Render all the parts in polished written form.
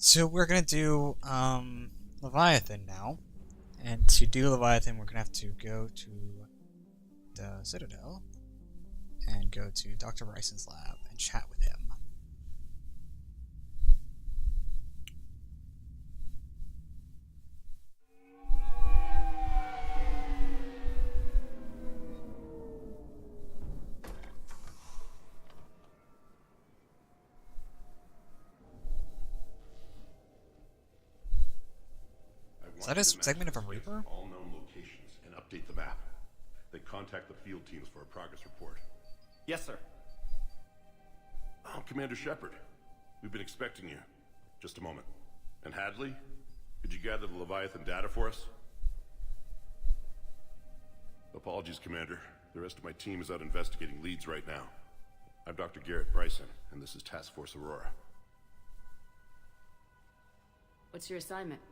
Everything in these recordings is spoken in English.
So we're gonna do Leviathan now, and to do Leviathan, we're gonna have to go to the Citadel and go to Dr. Bryson's lab and chat with him. Is that a segment of a Reaper? All known locations and update the map. Then contact the field teams for a progress report. Yes, sir. Oh, Commander Shepard. We've been expecting you. Just a moment. And Hadley, could you gather the Leviathan data for us? Apologies, Commander. The rest of my team is out investigating leads right now. I'm Dr. Garrett Bryson, and this is Task Force Aurora. What's your assignment?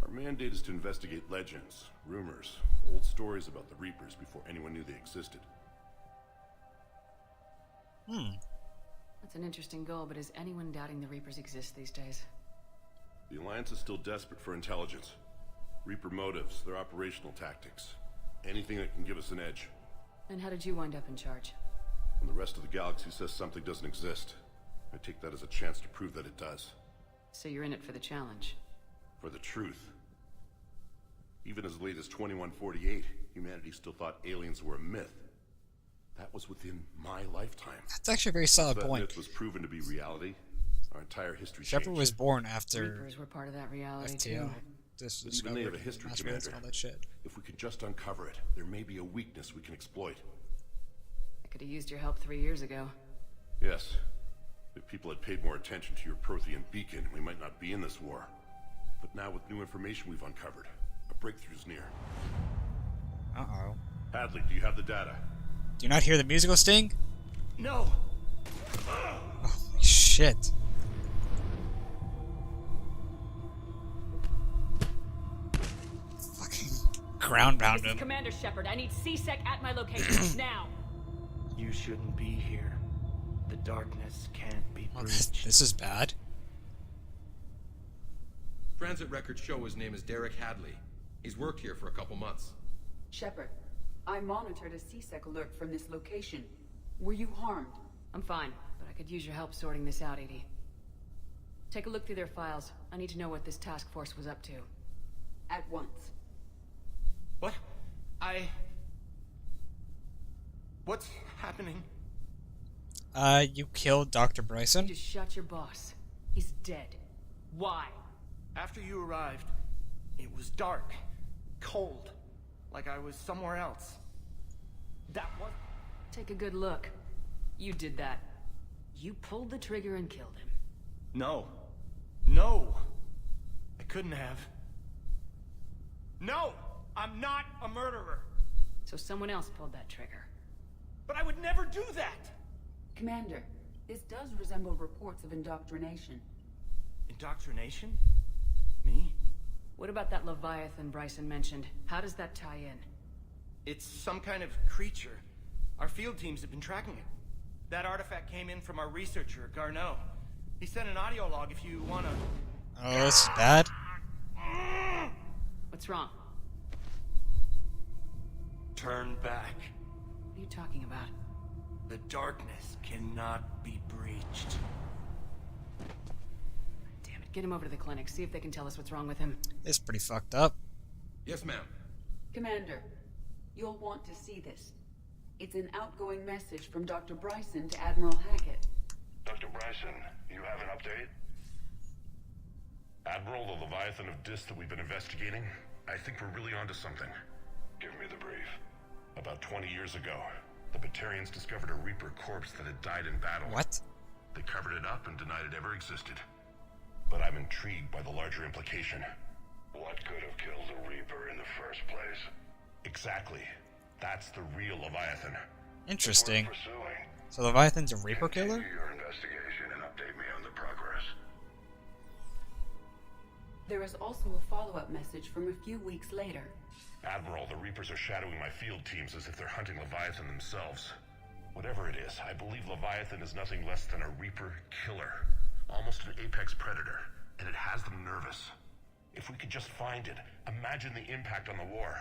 Our mandate is to investigate legends, rumors, old stories about the Reapers before anyone knew they existed. That's an interesting goal, but is anyone doubting the Reapers exist these days? The Alliance is still desperate for intelligence. Reaper motives, their operational tactics. Anything that can give us an edge. And how did you wind up in charge? When the rest of the galaxy says something doesn't exist, I take that as a chance to prove that it does. So you're in it for the challenge. For the truth. Even as late as 2148, humanity still thought aliens were a myth. That was within my lifetime. That's actually a very solid That point. myth was proven to be reality. Our entire history Shepard changed. was born after Reapers were part of that reality FTL. too. This But even they have a discovered history, mass race and all Commander. that shit. If we can just uncover it, there may be a weakness we can exploit. I could have used your help 3 years ago. Yes. If people had paid more attention to your Prothean beacon, we might not be in this war. But now with new information we've uncovered, a breakthrough's near. Uh-oh. Hadley, do you have the data? Do you not hear the musical sting? No! Holy shit. Fucking ground pound This is him. Commander Shepard. I need C-Sec at my location now. You shouldn't be here. The darkness can't be Well, breached. this is bad. Transit records show his name is Derek Hadley. He's worked here for a couple months. Shepard, I monitored a C-Sec alert from this location. Were you harmed? I'm fine, but I could use your help sorting this out, Edie. Take a look through their files. I need to know what this task force was up to. At once. What? What's happening? You killed Dr. You Bryson? just shot your boss. He's dead. Why? After you arrived, it was dark, cold, like I was somewhere else. That was... Take a good look. You did that. You pulled the trigger and killed him. No. No! I couldn't have. No! I'm not a murderer! So someone else pulled that trigger. But I would never do that! Commander, this does resemble reports of indoctrination. Indoctrination? Me? What about that Leviathan Bryson mentioned? How does that tie in? It's some kind of creature. Our field teams have been tracking it. That artifact came in from our researcher, Garneau. He sent an audio log if you wanna... Oh, this is bad. What's wrong? Turn back. What are you talking about? The darkness cannot be breached. Damn it, get him over to the clinic. See if they can tell us what's wrong with him. It's pretty fucked up. Yes, ma'am. Commander, you'll want to see this. It's an outgoing message from Dr. Bryson to Admiral Hackett. Dr. Bryson, you have an update? Admiral, the Leviathan of Dis that we've been investigating, I think we're really onto something. Give me the brief. About 20 years ago, the Batarians discovered a Reaper corpse that had died in battle. What? They covered it up and denied it ever existed. But I'm intrigued by the larger implication. What could have killed the Reaper in the first place? Exactly. That's the real Leviathan. Interesting. Worth pursuing. So Leviathan's a Reaper Continue killer? your investigation and update me on the progress. There is also a follow-up message from a few weeks later. Admiral, the Reapers are shadowing my field teams as if they're hunting Leviathan themselves. Whatever it is, I believe Leviathan is nothing less than a Reaper killer. Almost an apex predator, and it has them nervous. If we could just find it, imagine the impact on the war.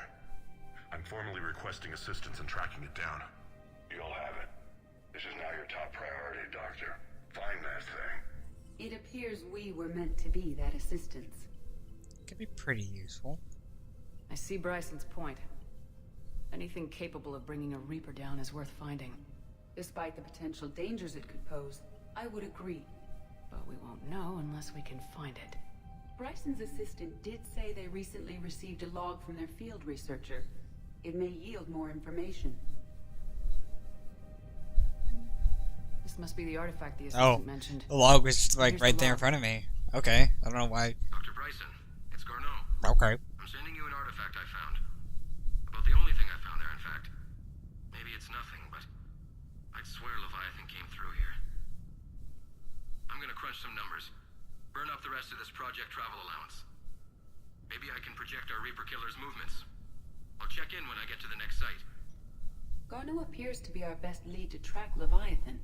I'm formally requesting assistance in tracking it down. You'll have it. This is now your top priority, Doctor. Find that thing. It appears we were meant to be that assistance. Could be pretty useful. I see Bryson's point. Anything capable of bringing a Reaper down is worth finding. Despite the potential dangers it could pose, I would agree. But we won't know unless we can find it. Bryson's assistant did say they recently received a log from their field researcher. It may yield more information. This must be the artifact the assistant mentioned. The log was like Here's right the there in log. front of me. Okay, I don't know why. Dr. Bryson, it's Garneau. Okay. I'm sending you an artifact I found. About the only thing I found there, in fact. Maybe it's nothing, but I'd swear Leviathan came through here. I'm gonna crunch some numbers. Burn up the rest of this project travel allowance. Maybe I can project our Reaper killer's movements. I'll check in when I get to the next site. Garneau appears to be our best lead to track Leviathan,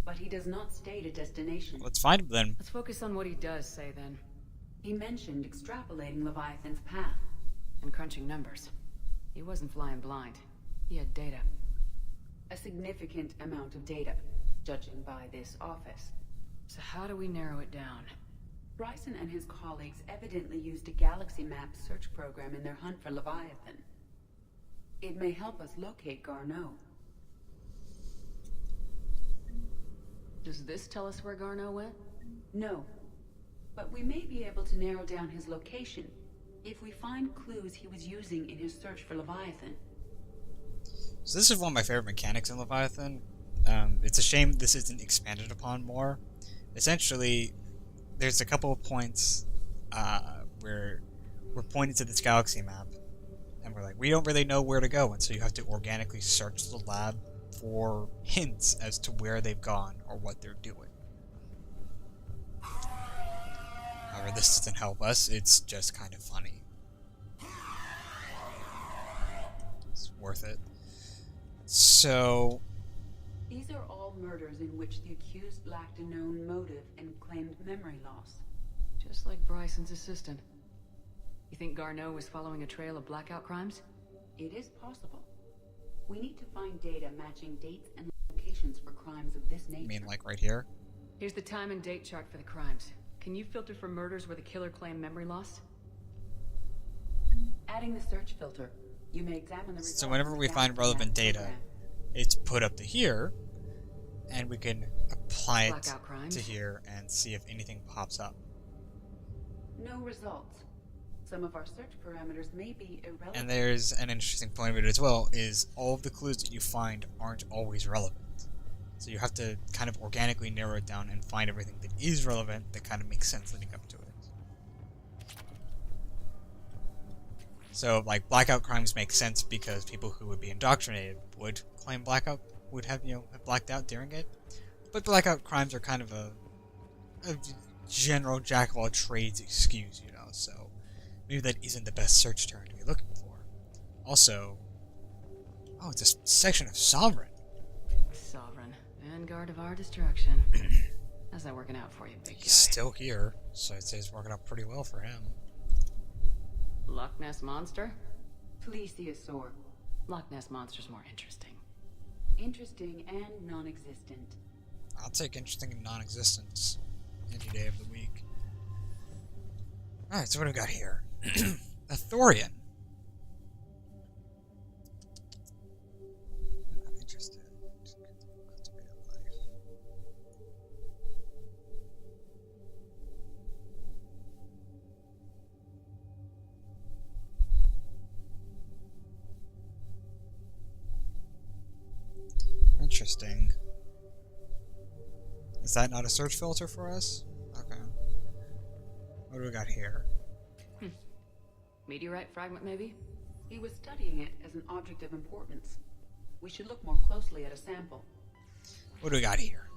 but he does not state a destination. Let's find him then. Let's focus on what he does say then. He mentioned extrapolating Leviathan's path. And crunching numbers. He wasn't flying blind. He had data. A significant amount of data, judging by this office. So how do we narrow it down? Bryson and his colleagues evidently used a galaxy map search program in their hunt for Leviathan. It may help us locate Garneau. Does this tell us where Garneau went? No, but we may be able to narrow down his location if we find clues he was using in his search for Leviathan. So this is one of my favorite mechanics in Leviathan. It's a shame this isn't expanded upon more. Essentially, there's a couple of points where we're pointed to this galaxy map, and we're like, we don't really know where to go, and so you have to organically search the lab for hints as to where they've gone or what they're doing. However, this doesn't help us, it's just kind of funny. It's worth it. So, These are all murders in which the accused lacked a known motive and claimed memory loss. Just like Bryson's assistant. You think Garneau was following a trail of blackout crimes? It is possible. We need to find data matching dates and locations for crimes of this I nature. mean, like right here. Here's the time and date chart for the crimes. Can you filter for murders where the killer claimed memory loss? Adding the search filter, you may examine the results. So whenever of we the find galaxy relevant map data, program. it's put up to here, and we can apply it Blackout crimes. to here and see if anything pops up. No results. Some of our search parameters may be irrelevant. And there's an interesting point of it as well, is all of the clues that you find aren't always relevant. So you have to kind of organically narrow it down and find everything that is relevant that kind of makes sense leading up to it. So, like, blackout crimes make sense because people who would be indoctrinated would claim blackout, would have, have blacked out during it. But blackout crimes are kind of a general jack-of-all-trades excuse, so maybe that isn't the best search term to be looking for. Also, oh, it's a section of Sovereign. Sovereign. Vanguard of our destruction. How's that working out for you, big guy? He's still here, so I'd say it's working out pretty well for him. Loch Ness Monster? Plesiosaur. Loch Ness Monster's more interesting. Interesting and non-existent. I'll take interesting and non-existent any day of the week. Alright, so what do we got here? A Thorian. I'm not interested. Cultivate a life. Interesting. Is that not a search filter for us? Okay. What do we got here? Meteorite fragment, maybe? He was studying it as an object of importance. We should look more closely at a sample. What do we got here?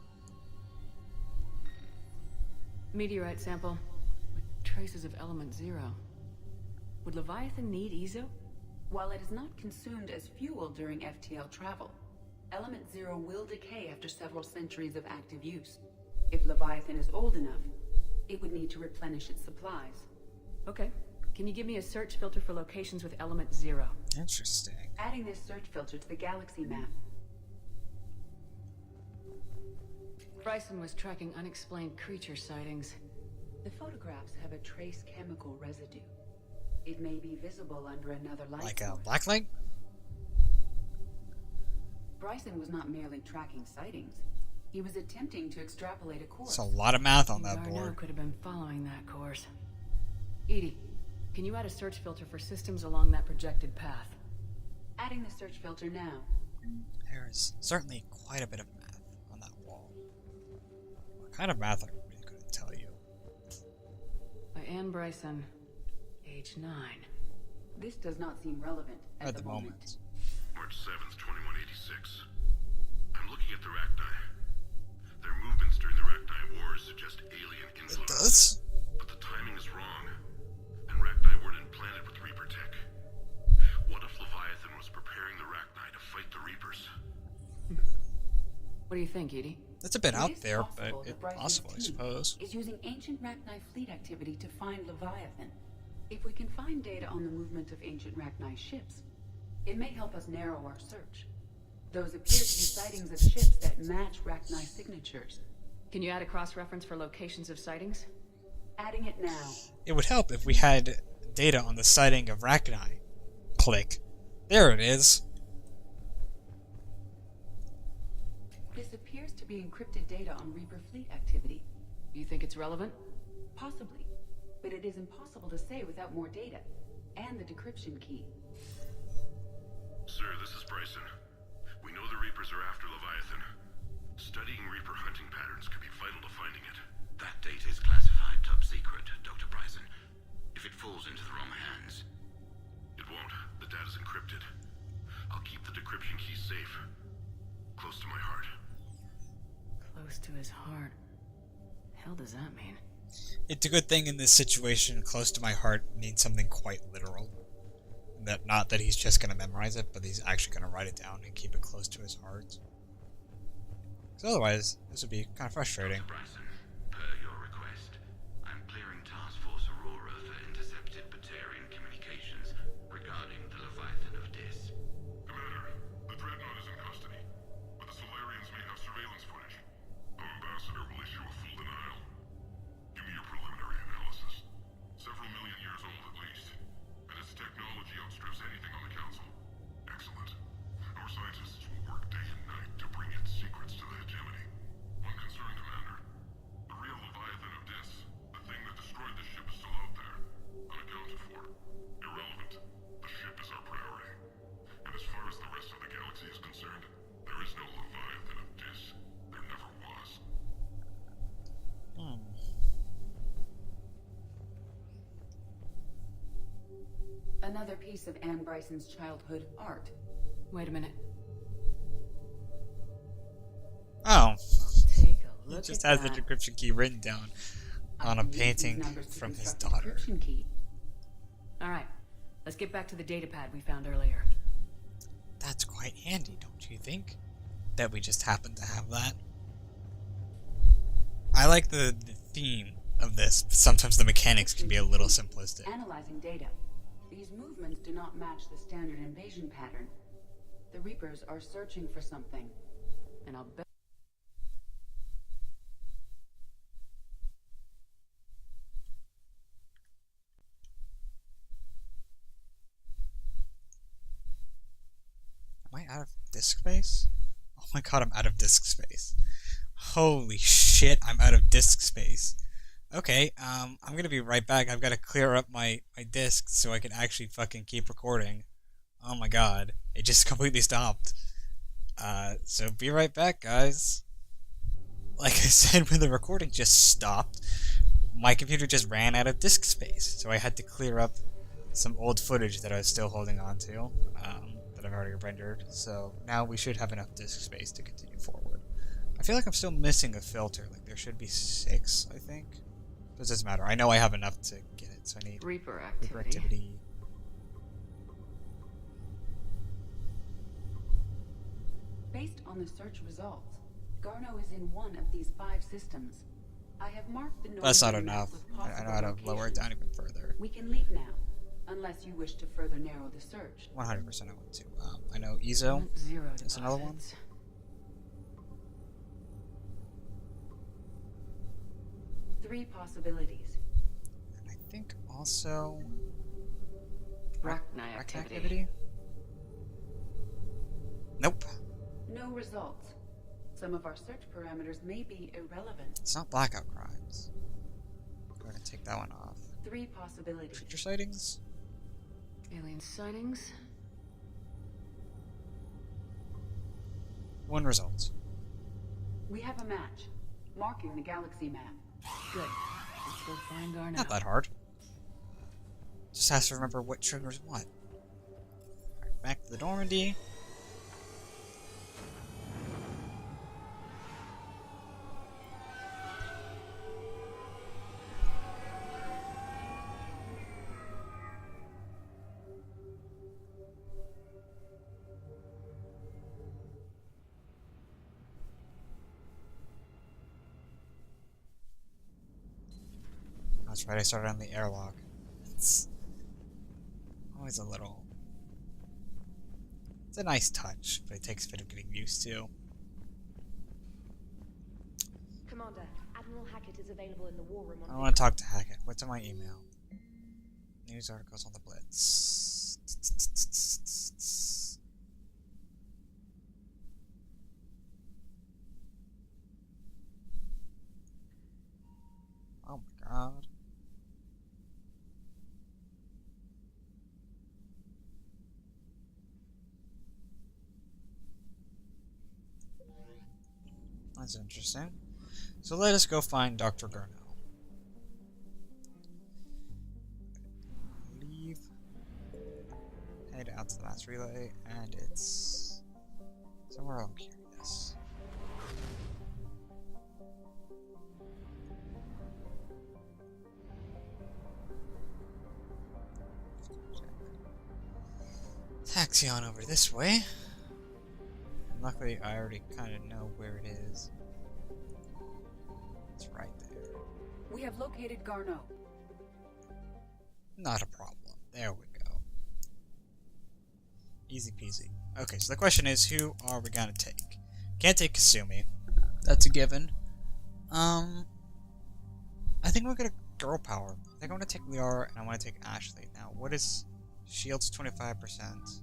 Meteorite sample with traces of element 0. Would Leviathan need EZO? While it is not consumed as fuel during FTL travel, element 0 will decay after several centuries of active use. If Leviathan is old enough, it would need to replenish its supplies. Okay. Can you give me a search filter for locations with element 0? Interesting. Adding this search filter to the galaxy map. Bryson was tracking unexplained creature sightings. The photographs have a trace chemical residue. It may be visible under another light Like a source. blacklight? Bryson was not merely tracking sightings. He was attempting to extrapolate a course. It's a lot of math on that Garneau board. could have been following that course. Edie, can you add a search filter for systems along that projected path? Adding the search filter now. There's certainly quite a bit of math on that wall. What kind of math I really couldn't tell you. By Anne Bryson, age 9. This does not seem relevant At the moment. March 7th, 2186. I'm looking at the Rachni. Their movements during the Rachni Wars suggest alien It influence. does? But the timing is wrong. And Rachni weren't implanted with Reaper tech. What if Leviathan was preparing the Rachni to fight the Reapers? What do you think, Edie? It's a bit It out is there, possible but that it's Bryson's possible, I team suppose. is using ancient Rachni fleet activity to find Leviathan. If we can find data on the movement of ancient Rachni ships, it may help us narrow our search. Those appear to be sightings of ships that match Rachni signatures. Can you add a cross-reference for locations of sightings? Adding it now. It would help if we had data on the sighting of Rachni. Click. There it is. This appears to be encrypted data on Reaper fleet activity. Do you think it's relevant? Possibly, but it is impossible to say without more data and the decryption key. Sir, this is Bryson. We know the Reapers are after Leviathan. Studying Reaper hunting patterns could be vital to finding it. That data is classified top secret, Dr. Bryson. If it falls into the wrong hands... It won't. The data's encrypted. I'll keep the decryption key safe. Close to my heart. Close to his heart. Hell does that mean? It's a good thing in this situation, close to my heart means something quite literal. That not that he's just gonna memorize it, but he's actually gonna write it down and keep it close to his heart. Because otherwise, this would be kind of frustrating. Dr. Bryson, per your request, I'm clearing Task Force Aurora for intercepted Batarian communications regarding the Leviathan of Dis. Commander, the Dreadnought is in custody, but the Solarians may have surveillance footage. Our ambassador will issue a full denial. Give me your preliminary analysis. Several million years old at least, and its technology outstrips anything on the Council. Excellent. Our scientists will work day and night to bring its secrets to the hegemony. One concern, Commander. The real Leviathan of Dis, the thing that destroyed the ship, is still out there. Unaccounted for. Irrelevant. The ship is our priority. And as far as the rest of the galaxy is concerned, there is no Leviathan of Dis. There never was. Another piece of Anne Bryson's childhood art. Wait a minute. Oh, Take a he look just at has the that. decryption key written down on a I can use these painting numbers to from his construct the daughter. decryption key. All right, let's get back to the data pad we found earlier. That's quite handy, don't you think? That we just happen to have that. I like the theme of this, but sometimes the mechanics can be a little simplistic. Analyzing data. These movements do not match the standard invasion pattern. The Reapers are searching for something. And I'll bet. Am I out of disk space? Oh my god, I'm out of disk space. Holy shit, I'm out of disk space. Okay, I'm gonna be right back. I've gotta clear up my disk so I can actually fucking keep recording. Oh my god, it just completely stopped. So be right back, guys. Like I said, when the recording just stopped, my computer just ran out of disk space, so I had to clear up some old footage that I was still holding on to, that I've already rendered. So now we should have enough disk space to continue forward. I feel like I'm still missing a filter. Like there should be 6, I think. Does this matter? I know I have enough to get it, so I need Reaper Reaper activity. activity. Based on the search results, Garno is in one of these 5 systems. I have marked the That's not northern map enough. with I know possible how to lower it down locations. even further. We can leave now, unless you wish to further narrow the search. 100% I want to. I know Ezo. Zero There's another one. deposits. Three possibilities. And I think also Rachni Rack activity. Nope. No results. Some of our search parameters may be irrelevant. It's not blackout crimes. We're gonna take that one off. 3 possibilities. Creature sightings? Alien sightings. 1 result. We have a match, marking the galaxy map. Good. Let's go find Garno. Not that hard. Just has to remember what triggers what. Alright, back to the Normandy. That's right, I started on the airlock. It's always a little... It's a nice touch, but it takes a bit of getting used to. Commander, Admiral Hackett is available in the war room on I want to talk to Hackett. What's in my email? News articles on the Blitz. Oh my god. That's interesting. So let us go find Dr. Garno. Leave. Head out to the mass relay, and it's somewhere I'm curious. Taxi on over this way. Luckily, I already kind of know where it is. It's right there. We have located Garno. Not a problem. There we go. Easy peasy. Okay, so the question is, who are we gonna take? Can't take Kasumi. That's a given. I think we're gonna girl power. I think I want to take Liara and I want to take Ashley. Now, what is shields 25%?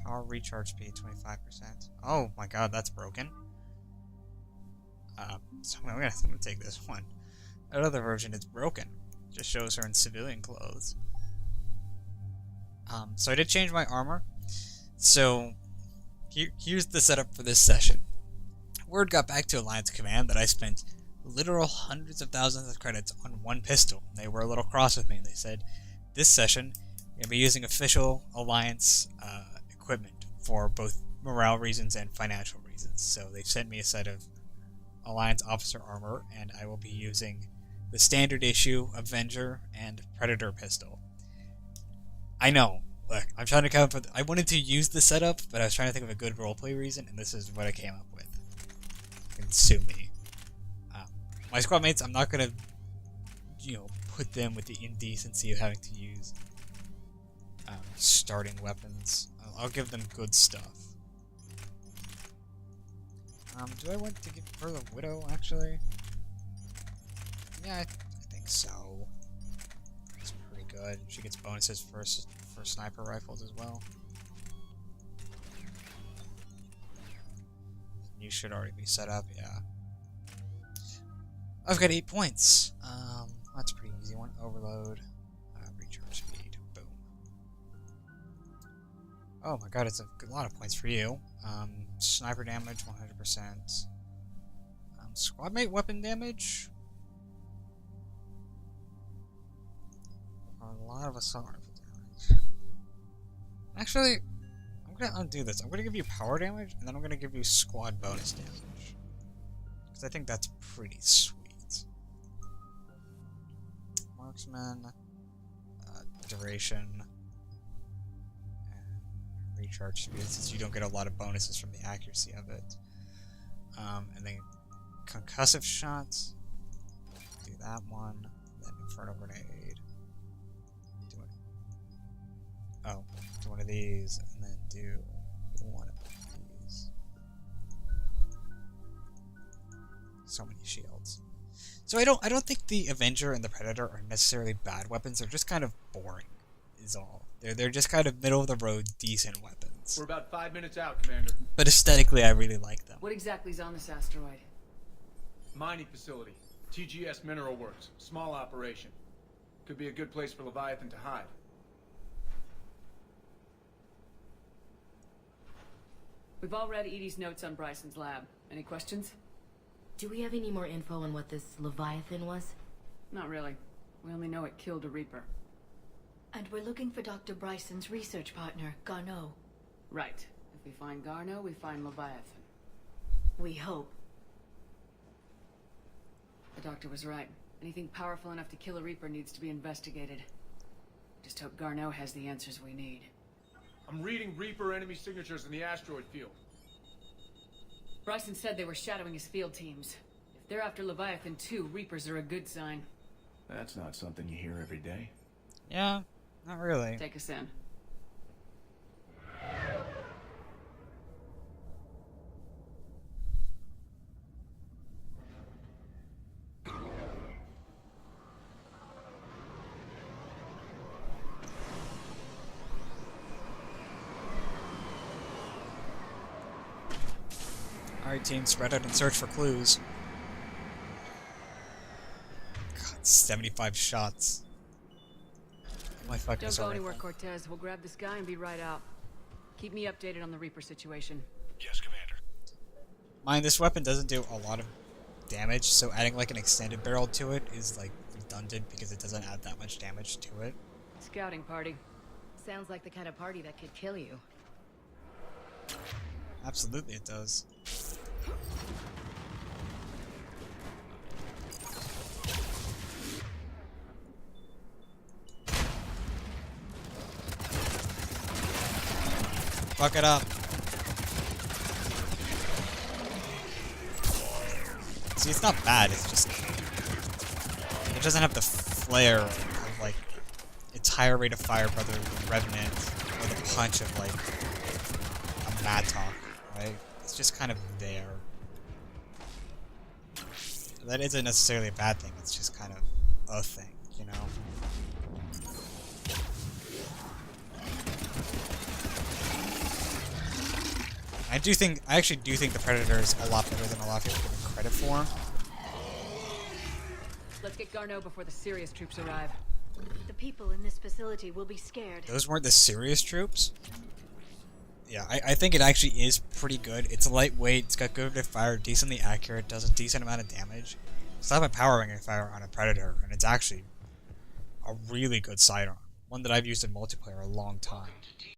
Power recharge speed 25%. Oh my god, that's broken. So I'm gonna take this one. That other version is broken. Just shows her in civilian clothes. So I did change my armor. So here's the setup for this session. Word got back to Alliance Command that I spent literal hundreds of thousands of credits on one pistol. They were a little cross with me. They said, this session, you're going to be using official Alliance equipment for both morale reasons and financial reasons. So they sent me a set of Alliance officer armor, and I will be using the standard issue Avenger and Predator pistol. I know. Look, I'm trying to come up with... I wanted to use the setup, but I was trying to think of a good roleplay reason, and this is what I came up with. You can sue me. My squad mates, I'm not gonna, put them with the indecency of having to use starting weapons. I'll give them good stuff. Do I want to give her the Widow, actually? Yeah, I think so. It's pretty good. She gets bonuses for sniper rifles as well. You should already be set up, yeah. I've got 8 points. That's a pretty easy one. Overload, recharge speed, boom. Oh my god, it's a lot of points for you. Sniper damage, 100%. Squad mate weapon damage. A lot of assault rifle damage. Actually, I'm gonna undo this. I'm gonna give you power damage, and then I'm gonna give you squad bonus damage. Because I think that's pretty sweet. Marksman, duration, and recharge speed, since you don't get a lot of bonuses from the accuracy of it. And then concussive shots. Do that one. Then Inferno Grenade. Do it. Oh, do one of these, and then do one of these. So many shields. So I don't think the Avenger and the Predator are necessarily bad weapons. They're just kind of boring, is all. They're just kind of middle of the road, decent weapons. We're about 5 minutes out, Commander. But aesthetically, I really like them. What exactly is on this asteroid? Mining facility. TGS Mineral Works. Small operation. Could be a good place for Leviathan to hide. We've all read Edie's notes on Bryson's lab. Any questions? Do we have any more info on what this Leviathan was? Not really. We only know it killed a Reaper. And we're looking for Dr. Bryson's research partner, Garneau. Right. If we find Garneau, we find Leviathan. We hope. The doctor was right. Anything powerful enough to kill a Reaper needs to be investigated. Just hope Garneau has the answers we need. I'm reading Reaper enemy signatures in the asteroid field. Bryson said they were shadowing his field teams. If they're after Leviathan too, Reapers are a good sign. That's not something you hear every day. Yeah, not really. Take us in. Alright, team, spread out and search for clues. God, 75 shots. Oh my fucking Don't go sorry. anywhere, Cortez. We'll grab this guy and be right out. Keep me updated on the Reaper situation. Yes, Commander. Mind, this weapon doesn't do a lot of damage, so adding like an extended barrel to it is like redundant because it doesn't add that much damage to it. Scouting party. Sounds like the kind of party that could kill you. Absolutely it does. Fuck it up. See, it's not bad, it's just... It doesn't have the flair of, like, its higher rate of fire by the Revenant, or the punch of, like, a Mattock, right? It's just kind of there. That isn't necessarily a bad thing, it's just kind of a thing, you know? I actually do think the Predator is a lot better than a lot of people give him credit for. Let's get Garneau before the serious troops arrive. The people in this facility will be scared. Those weren't the serious troops? Yeah, I think it actually is pretty good. It's lightweight, it's got good rate of fire, decently accurate, does a decent amount of damage. It's not empowering a fire on a Predator, and it's actually a really good sidearm. One that I've used in multiplayer a long time.